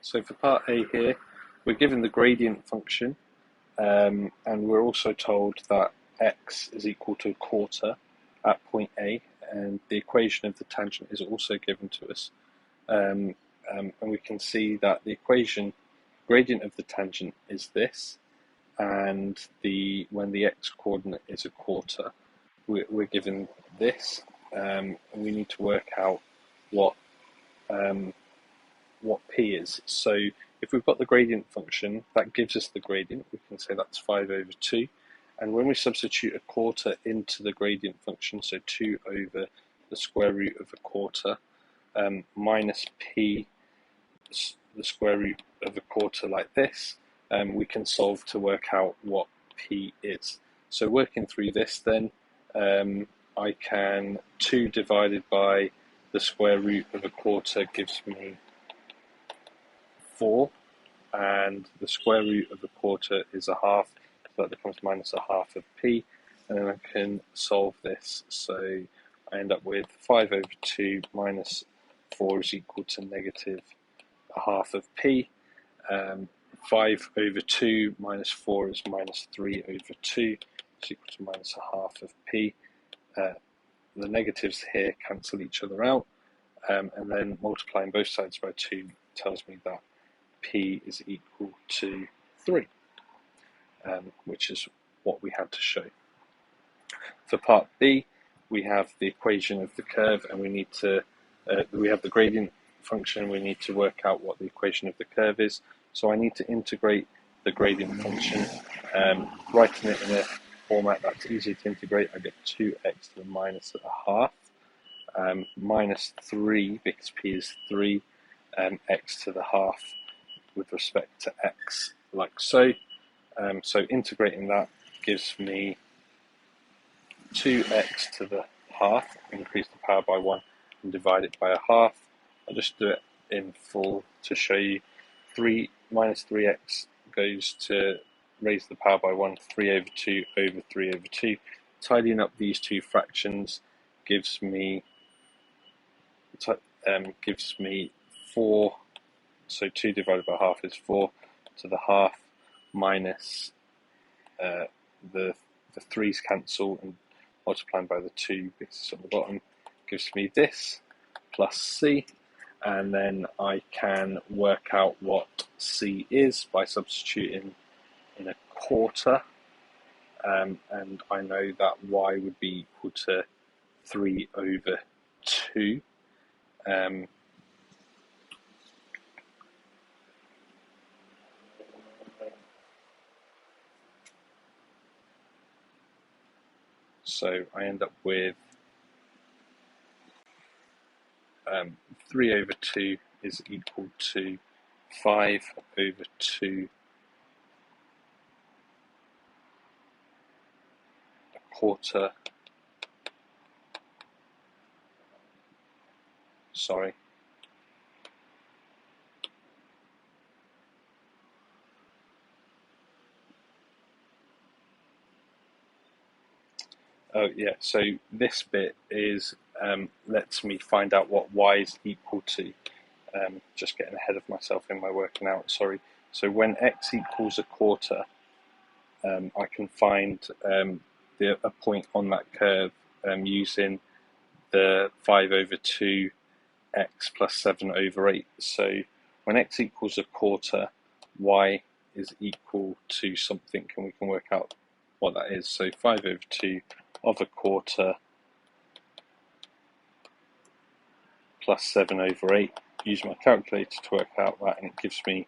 So for part A here, we're given the gradient function, and we're also told that x is equal to a quarter at point A, and the equation of the tangent is also given to us. And we can see that the gradient of the tangent is this, and when the x coordinate is a quarter, we're given this, and we need to work out what p is. So if we've got the gradient function, that gives us the gradient. We can say that's 5 over 2. And when we substitute a quarter into the gradient function, so 2 over the square root of a quarter, minus p, the square root of a quarter like this, we can solve to work out what p is. So working through this then, I can 2 divided by the square root of a quarter gives me 4, and the square root of a quarter is a half, so that becomes minus a half of p, and then I can solve this. So I end up with 5 over 2 minus 4 is equal to negative a half of p. 5 over 2 minus 4 is minus 3 over 2, is equal to minus a half of p. The negatives here cancel each other out, and then multiplying both sides by 2 tells me that p is equal to 3, which is what we had to show. For part B, we have the equation of the curve, and we need to we have the gradient function. We need to work out what the equation of the curve is. So I need to integrate the gradient function, writing it in a format that's easy to integrate. I get 2x to the minus a half, minus 3, because p is 3, x to the half with respect to x, like so. So integrating that gives me 2x to the half, increase the power by 1 and divide it by a half. I'll just do it in full to show you. 3 minus 3x goes to raise the power by 1, 3 over 2 over 3 over 2. Tidying up these two fractions gives me 4, so 2 divided by half is 4 to the half, minus the 3's cancel, and multiplying by the 2 because it's on the bottom gives me this, plus c. And then I can work out what c is by substituting in a quarter, and I know that y would be equal to 3 over 2. So I end up with 3 over 2 is equal to 5 over 2 a quarter, sorry, oh yeah, so this bit is lets me find out what y is equal to. Just getting ahead of myself in my working out, sorry. So when x equals a quarter, I can find a point on that curve using the 5 over 2 x plus 7 over 8. So when x equals a quarter, y is equal to something, and we can work out what that is. So 5 over 2 of a quarter plus 7 over 8. Use my calculator to work out that, and it gives me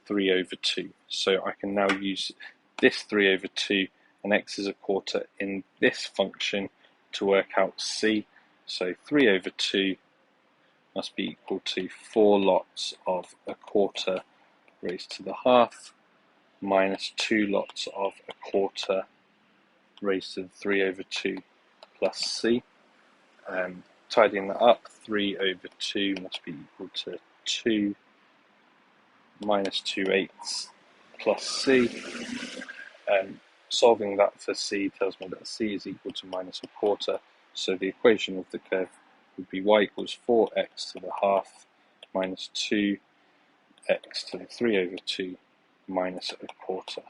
3 over 2. So I can now use this 3 over 2 and x is a quarter in this function to work out c. So 3 over 2 must be equal to 4 lots of a quarter raised to the half, minus 2 lots of a quarter raised to the 3 over 2 plus c. Tidying that up, 3 over 2 must be equal to 2 minus 2/8 plus c. Solving that for c tells me that c is equal to minus a quarter, so the equation of the curve would be y equals 4x to the half minus 2 x to the 3 over 2 minus a quarter.